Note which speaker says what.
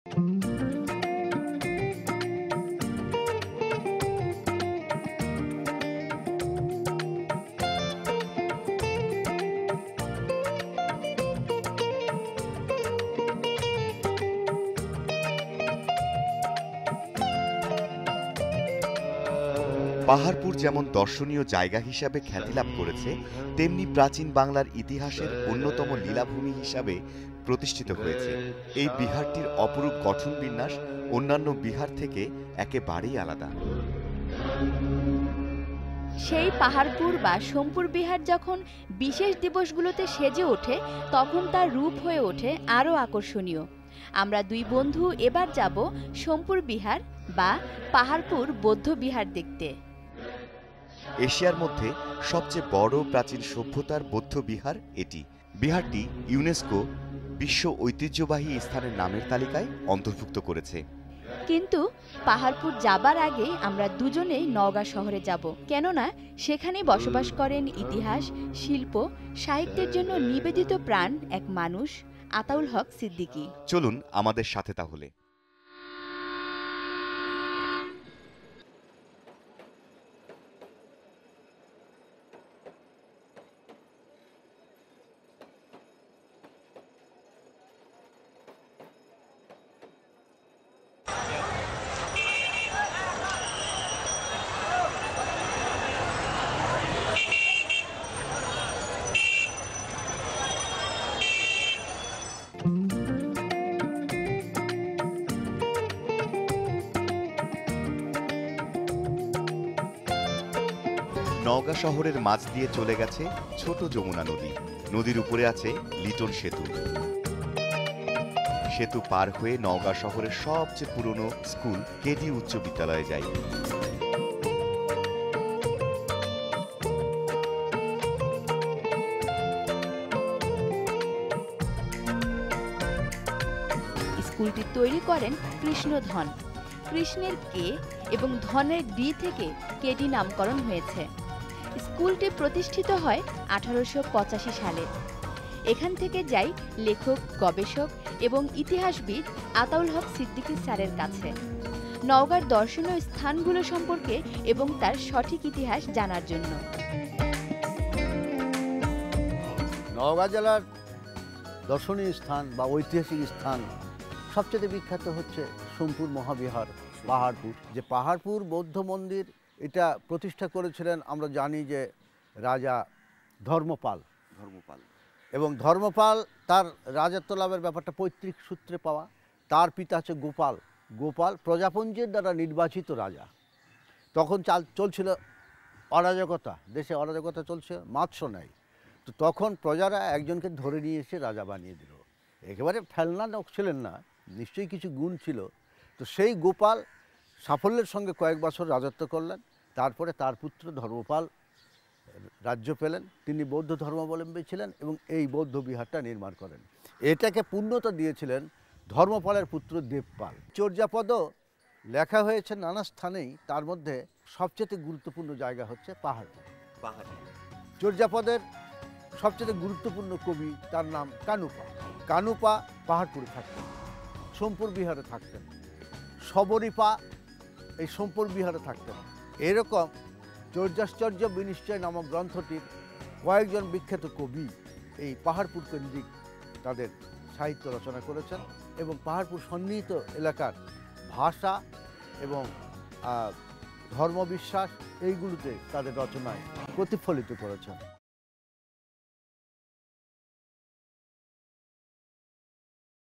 Speaker 1: পাহাড়পুর যেমন দর্শনীয় জায়গা হিসাবে খ্যাতি লাভ করেছে, তেমনি প্রাচীন বাংলার ইতিহাসের অন্যতম লীলাভূমি হিসাবে প্রতিষ্ঠিত হয়েছে। এই বিহারটির অপরূপ গঠন বিন্যাস অন্যান্য বিহার থেকে একেবারেই আলাদা।
Speaker 2: সেই পাহাড়পুর বা সোমপুর বিহার যখন বিশেষ দিবসগুলোতে সেজে ওঠে, তখন তার রূপ হয়ে ওঠে আরও আকর্ষণীয়। আমরা দুই বন্ধু এবার যাব সোমপুর বিহার বা পাহাড়পুর বৌদ্ধ বিহার দেখতে।
Speaker 1: এশিয়ার মধ্যে সবচেয়ে বড় প্রাচীন সভ্যতার বৌদ্ধ বিহার এটি। বিহারটি ইউনেস্কো বিশ্ব ঐতিহ্যবাহী স্থানের নামের তালিকায় অন্তর্ভুক্ত করেছে।
Speaker 2: কিন্তু পাহাড়পুর যাবার আগে আমরা দুজনেই নওগাঁ শহরে যাব, কেননা সেখানেই বসবাস করেন ইতিহাস, শিল্প, সাহিত্যের জন্য নিবেদিত প্রাণ এক মানুষ, আতাউল হক সিদ্দিকী।
Speaker 1: চলুন আমাদের সাথে তাহলে। নওগাঁ শহরের মাঝ দিয়ে চলে গেছে ছোট যমুনা নদী। নদীর উপরে আছে লিটন সেতু। সেতু পার হয়ে নওগাঁ শহরের সবচেয়ে পুরনো স্কুল কেডি উচ্চ বিদ্যালয়ে যাই।
Speaker 2: স্কুলটি তৈরি করেন কৃষ্ণধন। কৃষ্ণের কে এবং ধনের ডি থেকে কেডি নামকরণ হয়েছে। স্কুলটি প্রতিষ্ঠিত হয় 1885 সালে। এখান থেকে যাই লেখক, গবেষক এবং ইতিহাসবিদ আতাউল হক সিদ্দিকী স্যারের কাছে নওগাঁর দর্শনীয় স্থানগুলো সম্পর্কে এবং তার সঠিক ইতিহাস জানার জন্য।
Speaker 3: নওগাঁ জেলার দর্শনীয় স্থান বা ঐতিহাসিক স্থান সবচেয়ে বিখ্যাত হচ্ছে সোমপুর মহাবিহার, পাহাড়পুর। যে পাহাড়পুর বৌদ্ধ মন্দির, এটা প্রতিষ্ঠা করেছিলেন আমরা জানি যে রাজা ধর্মপাল। এবং ধর্মপাল তার রাজত্ব লাভের ব্যাপারটা পৈতৃক সূত্রে পাওয়া। তার পিতা হচ্ছে গোপাল প্রজাপঞ্জের দ্বারা নির্বাচিত রাজা। তখন চলছিল অরাজকতা, দেশে অরাজকতা চলছে, মাৎস্য নেই। তো তখন প্রজারা একজনকে ধরে নিয়ে এসে রাজা বানিয়ে দিল। একেবারে ফেলনা লোক ছিলেন না, নিশ্চয়ই কিছু গুণ ছিল। তো সেই গোপাল সাফল্যের সঙ্গে কয়েক বছর রাজত্ব করলেন। তারপরে তার পুত্র ধর্মপাল রাজ্য পেলেন। তিনি বৌদ্ধ ধর্মাবলম্বী ছিলেন এবং এই বৌদ্ধ বিহারটা নির্মাণ করেন। এটাকে পূর্ণতা দিয়েছিলেন ধর্মপালের পুত্র দেবপাল। চর্যাপদও লেখা হয়েছে নানা স্থানেই, তার মধ্যে সবচেয়ে গুরুত্বপূর্ণ জায়গা হচ্ছে পাহাড়পুর। চর্যাপদের সবচেয়ে গুরুত্বপূর্ণ কবি, তার নাম কানুপা পাহাড়পুরে থাকতেন, সোমপুর বিহারে থাকতেন। শবরীপা এই সোমপুর বিহারে থাকতেন। এরকম চর্যাশ্চর্য বিনিশ্চয় নামক গ্রন্থটির কয়েকজন বিখ্যাত কবি এই পাহাড়পুর কেন্দ্রিক তাদের সাহিত্য রচনা করেছেন এবং পাহাড়পুর সন্নিহিত এলাকার ভাষা এবং ধর্মবিশ্বাস এইগুলোতে তাদের রচনায় প্রতিফলিত করেছেন।